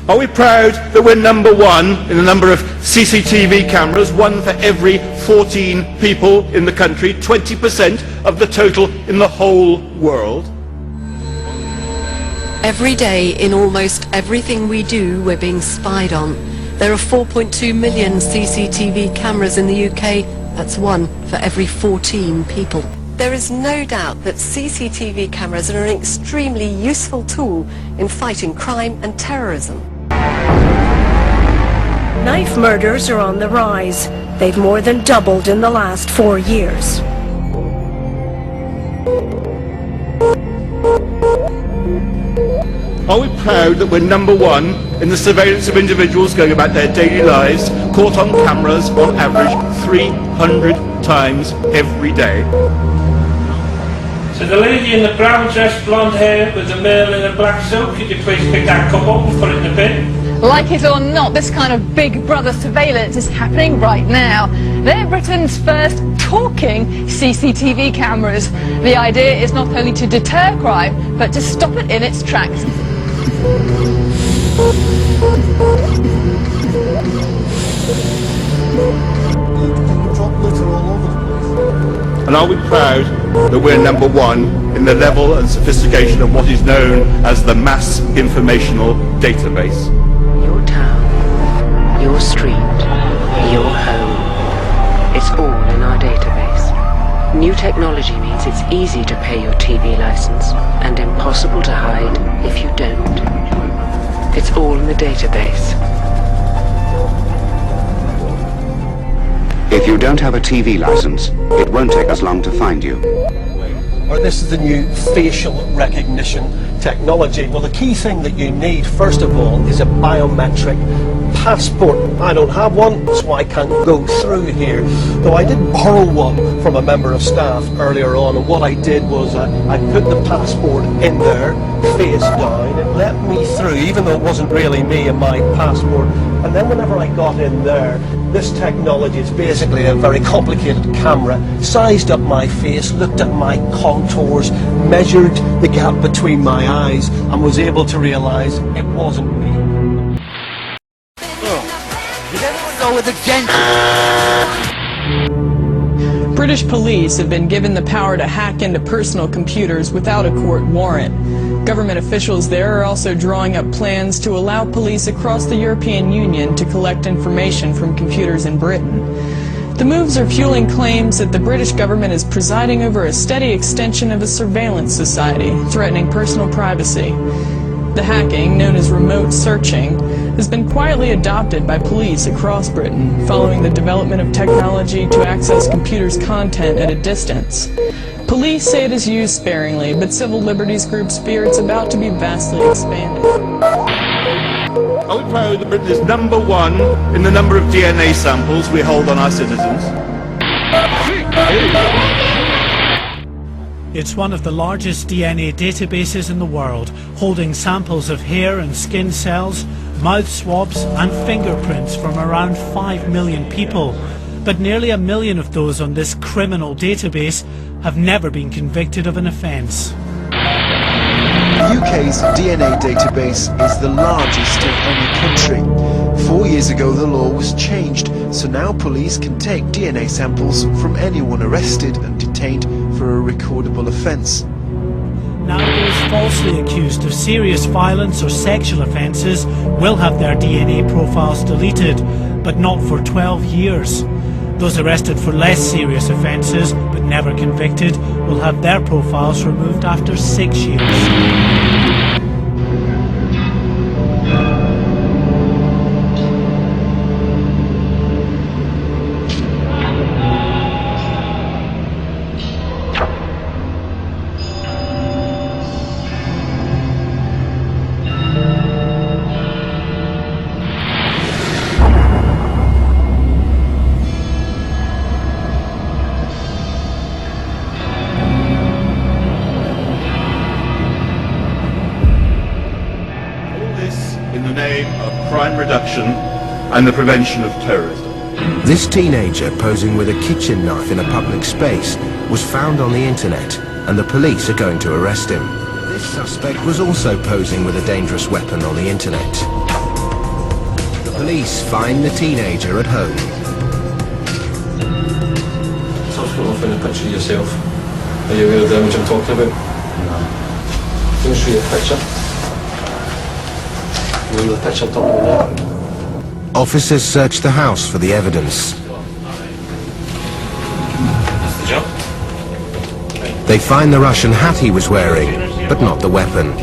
Are we proud that we're number one in the number of CCTV cameras, one for every 14 people in the country, 20% of the total in the whole world? Every day, in almost everything we do, we're being spied on. There are 4.2 million CCTV cameras in the UK. That's one for every 14 people. There is no doubt that CCTV cameras are an extremely useful tool in fighting crime and terrorism. Knife murders are on the rise. They've more than doubled in the last 4 years. Are we proud that we're number one in the surveillance of individuals going about their daily lives, caught on cameras on average 300 times every day? So the lady in the brown dress, blonde hair, with the male in a black suit, could you please pick that cup up and put it in the bin? Like it or not, this kind of Big Brother surveillance is happening right now. They're Britain's first talking CCTV cameras. The idea is not only to deter crime, but to stop it in its tracks. And are we proud that we're number one in the level and sophistication of what is known as the Mass Informational Database? Your town, your street, your home. It's all in our database. New technology means it's easy to pay your TV license and impossible to hide if you don't. It's all in the database. If you don't have a TV license, it won't take us long to find you. Or this is the new facial recognition technology. Well, the key thing that you need, first of all, is a biometric passport. I don't have one, so I can't go through here. Though I did borrow one from a member of staff earlier on, and what I did was I put the passport in there, face down, it let me through, even though it wasn't really me and my passport. And then whenever I got in there, this technology is basically a very complicated camera, sized up my face, looked at my contours, measured the gap between my eyes, and was able to realise it wasn't me. Did everyone go with the gent? British police have been given the power to hack into personal computers without a court warrant. Government officials there are also drawing up plans to allow police across the European Union to collect information from computers in Britain. The moves are fueling claims that the British government is presiding over a steady extension of a surveillance society, threatening personal privacy. The hacking, known as remote searching, has been quietly adopted by police across Britain following the development of technology to access computers' content at a distance. Police say it is used sparingly, but civil liberties groups fear it's about to be vastly expanded. Are we proud that Britain is number one in the number of DNA samples we hold on our citizens? It's one of the largest DNA databases in the world, holding samples of hair and skin cells, mouth swabs and fingerprints from around 5 million people. But nearly 1 million of those on this criminal database have never been convicted of an offence. The UK's DNA database is the largest in any country. 4 years ago the law was changed, so now police can take DNA samples from anyone arrested and detained for a recordable offence. Now those falsely accused of serious violence or sexual offences will have their DNA profiles deleted, but not for 12 years. Those arrested for less serious offences but never convicted will have their profiles removed after 6 years. In the name of crime reduction and the prevention of terrorism. This teenager posing with a kitchen knife in a public space was found on the internet, and the police are going to arrest him. This suspect was also posing with a dangerous weapon on the internet. Police find the teenager at home. Tom's come off in a picture of yourself. Are you aware of the image I'm talking about? No. Let me show you a picture. Remember the picture I'm talking about now? Officers search the house for the evidence. That's the job. They find the Russian hat he was wearing, but not the weapon.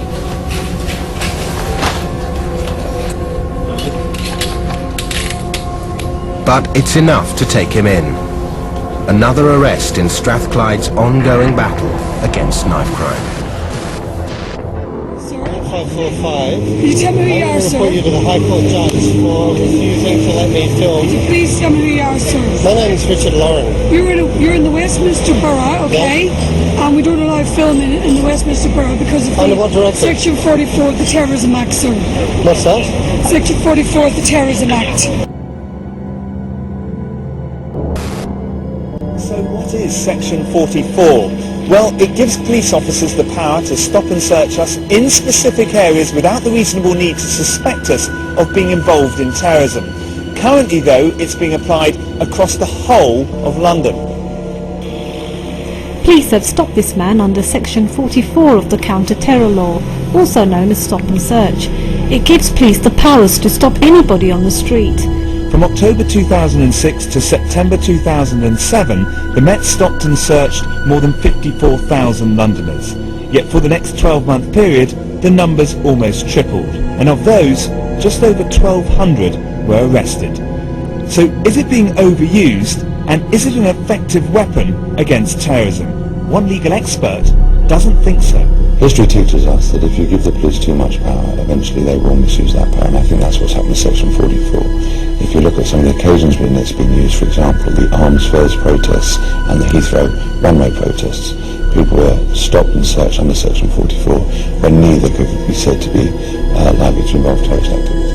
But it's enough to take him in. Another arrest in Strathclyde's ongoing battle against knife crime. 545. Can you tell me who you are, sir? I'm going to put you to the High Court judge for refusing to let me film. Could you please tell me who you are, sir? My name's Richard Lauren. You're in the Westminster Borough, okay? Yeah. And we don't allow filming in the Westminster Borough because of Under what directive? Section 44 of the Terrorism Act, sir. What's that? Section 44 of the Terrorism Act. So what is Section 44? Well, it gives police officers the power to stop and search us in specific areas without the reasonable need to suspect us of being involved in terrorism. Currently, though, it's being applied across the whole of London. Police have stopped this man under Section 44 of the Counter-Terror Law, also known as Stop and Search. It gives police the powers to stop anybody on the street. From October 2006 to September 2007, the Met stopped and searched more than 54,000 Londoners. Yet for the next 12-month period, the numbers almost tripled. And of those, just over 1,200 were arrested. So is it being overused, and is it an effective weapon against terrorism? One legal expert doesn't think so. History teaches us that if you give the police too much power, eventually they will misuse that power, and I think that's what's happened with Section 44. If you look at some of the occasions when it's been used, for example, the Arms First protests and the Heathrow runway protests, people were stopped and searched under Section 44 when neither could be said to be likely to involve terrorist activity.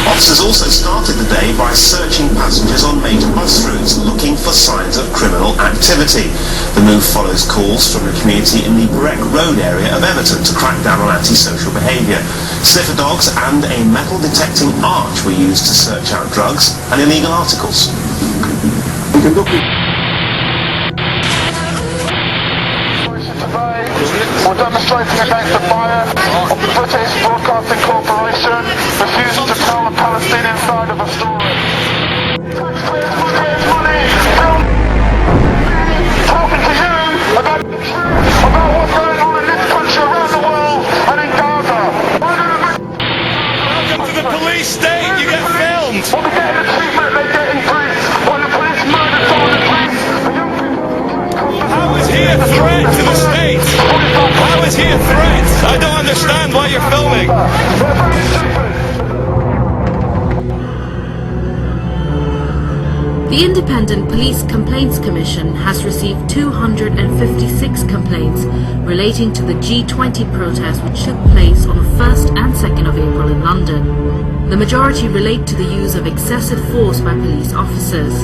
Officers also started the day by searching passengers on major bus routes, looking for signs of criminal activity. The move follows calls from the community in the Breck Road area of Everton to crack down on antisocial behaviour. Sniffer dogs and a metal detecting arch were used to search out drugs and illegal articles. We're demonstrating against the fire of the British Broadcasting Corporation refusing to tell the Palestinian side of the story. Taxpayers' money! Talking to you about what's going on in this country, around the world, and in Gaza. Welcome to the police state, you get filmed! We'll be getting the treatment they get in Greece when the police murder someone in Greece. How is he a threat to the state? How is he a threat? I don't understand why you're filming. The Independent Police Complaints Commission has received 256 complaints relating to the G20 protests which took place on the 1st and 2nd of April in London. The majority relate to the use of excessive force by police officers.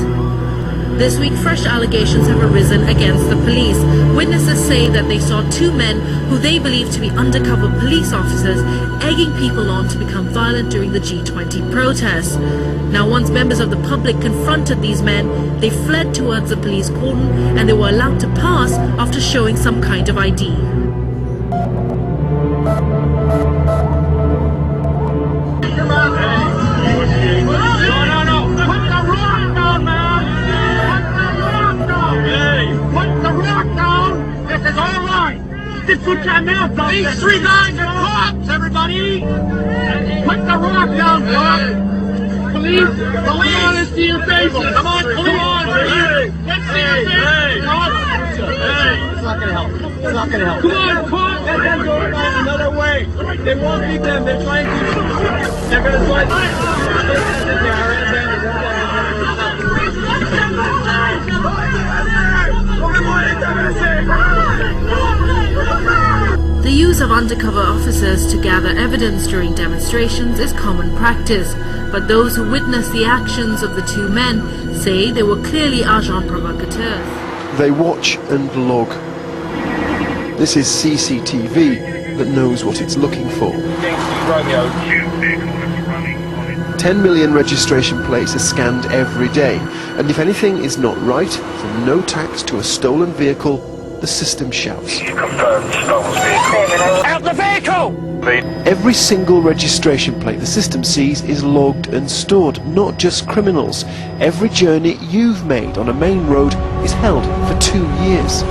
This week, fresh allegations have arisen against the police. Witnesses say that they saw two men who they believe to be undercover police officers egging people on to become violent during the G20 protests. Now, once members of the public confronted these men, they fled towards the police cordon and they were allowed to pass after showing some kind of ID. Put your mouth down. These three guys are cops, everybody. Put the rock down, cops. Police, come on, let's see your face. Come on, police. Let's see your face. It's not gonna help. It's not gonna help. Come on, cops. Let them go another way. They won't beat them. They're trying to. They're gonna The use of undercover officers to gather evidence during demonstrations is common practice, but those who witnessed the actions of the two men say they were clearly agents provocateurs. They watch and log. This is CCTV that knows what it's looking for. 10 million registration plates are scanned every day, and if anything is not right, from no tax to a stolen vehicle, the system shouts. Out the vehicle! Every single registration plate the system sees is logged and stored, not just criminals. Every journey you've made on a main road is held for 2 years.